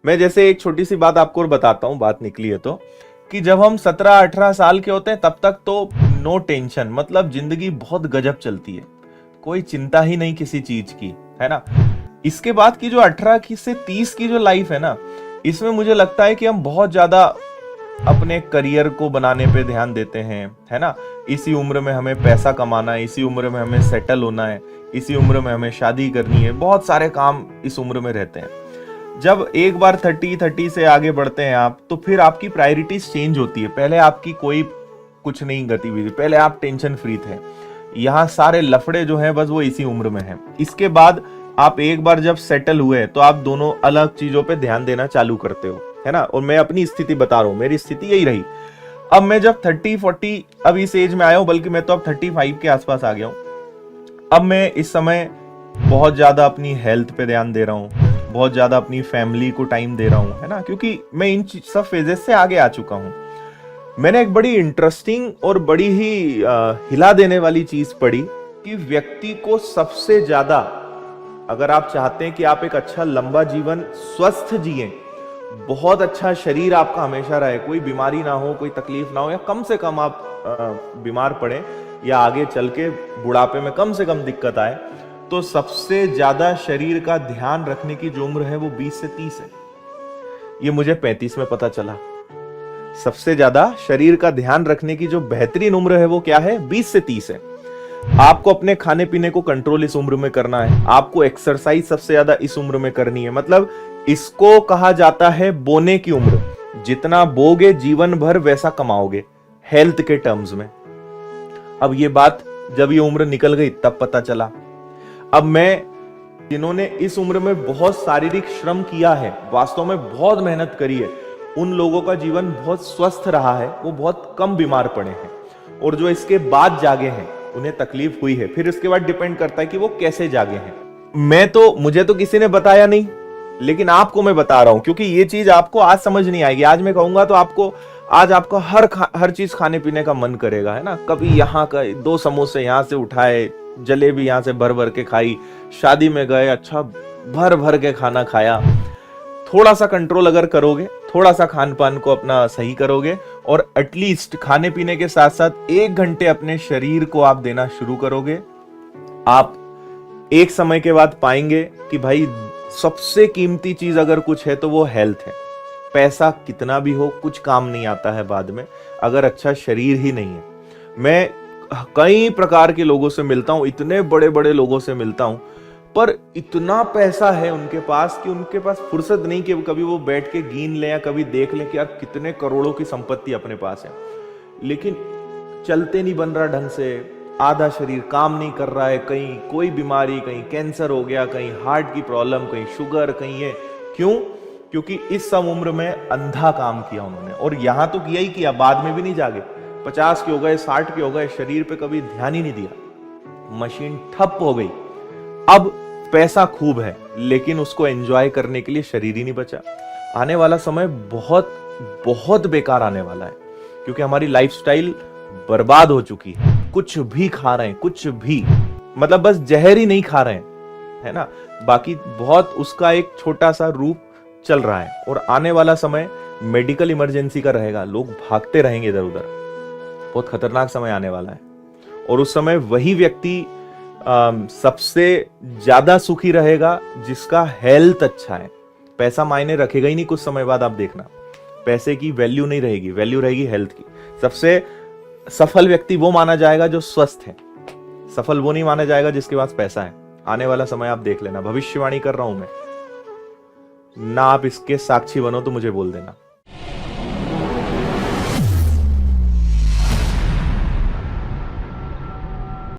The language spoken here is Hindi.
मैं जैसे एक छोटी सी बात आपको और बताता हूँ, बात निकली है तो, कि जब हम 17-18 साल के होते हैं तब तक तो नो टेंशन, मतलब जिंदगी बहुत गजब चलती है, कोई चिंता ही नहीं किसी चीज की, है ना। इसके बाद की जो 18 की से 30 की जो लाइफ है ना, इसमें मुझे लगता है कि हम बहुत ज्यादा अपने करियर को बनाने पे ध्यान देते हैं, है ना। इसी उम्र में हमें पैसा कमाना है, इसी उम्र में हमें सेटल होना है, इसी उम्र में हमें शादी करनी है, बहुत सारे काम इस उम्र में रहते हैं। जब एक बार 30 से आगे बढ़ते हैं आप, तो फिर आपकी प्रायोरिटीज चेंज होती है। पहले आपकी कोई कुछ नहीं गतिविधि, पहले आप टेंशन फ्री थे, यहाँ सारे लफड़े जो हैं बस वो इसी उम्र में हैं। इसके बाद आप एक बार जब सेटल हुए तो आप दोनों अलग चीजों पे ध्यान देना चालू करते हो, है ना। और मैं अपनी स्थिति बता रहा हूँ, मेरी स्थिति यही रही। अब मैं जब 30-40 अब इस एज में आया हूँ, बल्कि मैं तो अब 35 के आसपास आ गया हूँ। अब मैं इस समय बहुत ज्यादा अपनी हेल्थ पे ध्यान दे रहा हूँ, बहुत ज्यादा अपनी फैमिली को टाइम दे रहा हूँ, है ना, क्योंकि मैं इन सब फेजेस से आगे आ चुका हूँ। मैंने एक बड़ी इंटरेस्टिंग और बड़ी ही हिला देने वाली चीज पढ़ी कि व्यक्ति को सबसे ज्यादा, अगर आप चाहते हैं कि आप एक अच्छा लंबा जीवन स्वस्थ जिए, बहुत अच्छा शरीर आपका हमेशा रहे, कोई बीमारी ना हो, कोई तकलीफ ना हो, या कम से कम आप बीमार पड़े या आगे चल के बुढ़ापे में कम से कम दिक्कत आए, तो सबसे ज्यादा शरीर का ध्यान रखने की जो उम्र है वो 20 से 30 है। ये मुझे 35 में पता चला। सबसे ज्यादा शरीर का ध्यान रखने की जो बेहतरीन उम्र है वो क्या है, 20 से 30 है। आपको अपने खाने पीने को कंट्रोल इस उम्र में करना है, आपको एक्सरसाइज सबसे ज्यादा इस उम्र में करनी है। मतलब इसको कहा जाता है बोने की उम्र। जितना बोगे जीवन भर वैसा कमाओगे, हेल्थ के टर्म्स में। अब ये बात जब ये उम्र निकल गई तब पता चला। अब मैं, जिन्होंने इस उम्र में बहुत शारीरिक श्रम किया है, वास्तव में बहुत मेहनत करी है, उन लोगों का जीवन बहुत स्वस्थ रहा है, वो बहुत कम बीमार पड़े हैं। और जो इसके बाद जागे हैं उन्हें तकलीफ हुई है, फिर इसके बाद डिपेंड करता है कि वो कैसे जागे हैं। मुझे तो किसी ने बताया नहीं, लेकिन आपको मैं बता रहा हूं, क्योंकि ये चीज आपको आज समझ नहीं आएगी। आज मैं कहूंगा तो आपको हर चीज खाने पीने का मन करेगा, है ना। कभी यहाँ का 2 समोसे यहाँ से उठाए, जलेबी यहाँ से भर भर के खाई, शादी में गए, अच्छा भर भर के खाना खाया। थोड़ा सा कंट्रोल अगर करोगे, थोड़ा सा खान पान को अपना सही करोगे, और एटलीस्ट खाने पीने के साथ साथ 1 घंटे अपने शरीर को आप देना शुरू करोगे, आप एक समय के बाद पाएंगे कि भाई सबसे कीमती चीज अगर कुछ है तो वो हेल्थ है। पैसा कितना भी हो कुछ काम नहीं आता है बाद में, अगर अच्छा शरीर ही नहीं है। मैं कई प्रकार के लोगों से मिलता हूं, इतने बड़े बड़े लोगों से मिलता हूं, पर इतना पैसा है उनके पास कि उनके पास फुर्सत नहीं कि कभी वो बैठ के गिन ले या कभी देख ले कि यार कितने करोड़ों की संपत्ति अपने पास है, लेकिन चलते नहीं बन रहा ढंग से, आधा शरीर काम नहीं कर रहा है, कहीं कोई बीमारी, कहीं कैंसर हो गया, कहीं हार्ट की प्रॉब्लम, कहीं शुगर, कहीं ये। क्यों? क्योंकि इस सब उम्र में अंधा काम किया उन्होंने, और यहां तो किया ही किया, बाद में भी नहीं जागे। 50 के हो गए, 60 के हो गए, शरीर पे कभी ध्यान ही नहीं दिया, मशीन ठप हो गई। अब पैसा खूब है, लेकिन उसको एंजॉय करने के लिए शरीर ही नहीं बचा। आने वाला समय बहुत बहुत बेकार आने वाला है, क्योंकि हमारी लाइफस्टाइल बर्बाद हो चुकी है। कुछ भी खा रहे हैं, कुछ भी, मतलब बस जहर ही नहीं खा रहे हैं, है ना, बाकी बहुत उसका एक छोटा सा रूप चल रहा है। और आने वाला समय मेडिकल इमरजेंसी का रहेगा, लोग भागते रहेंगे इधर उधर, बहुत खतरनाक समय आने वाला है। और उस समय वही व्यक्ति सबसे ज्यादा सुखी रहेगा जिसका हेल्थ अच्छा है। पैसा मायने रखेगा ही नहीं कुछ समय बाद, आप देखना, पैसे की वैल्यू नहीं रहेगी, वैल्यू रहेगी हेल्थ की। सबसे सफल व्यक्ति वो माना जाएगा जो स्वस्थ है, सफल वो नहीं माना जाएगा जिसके पास पैसा है। आने वाला समय आप देख लेना, भविष्यवाणी कर रहा हूं मैं ना, आप इसके साक्षी बनो तो मुझे बोल देना।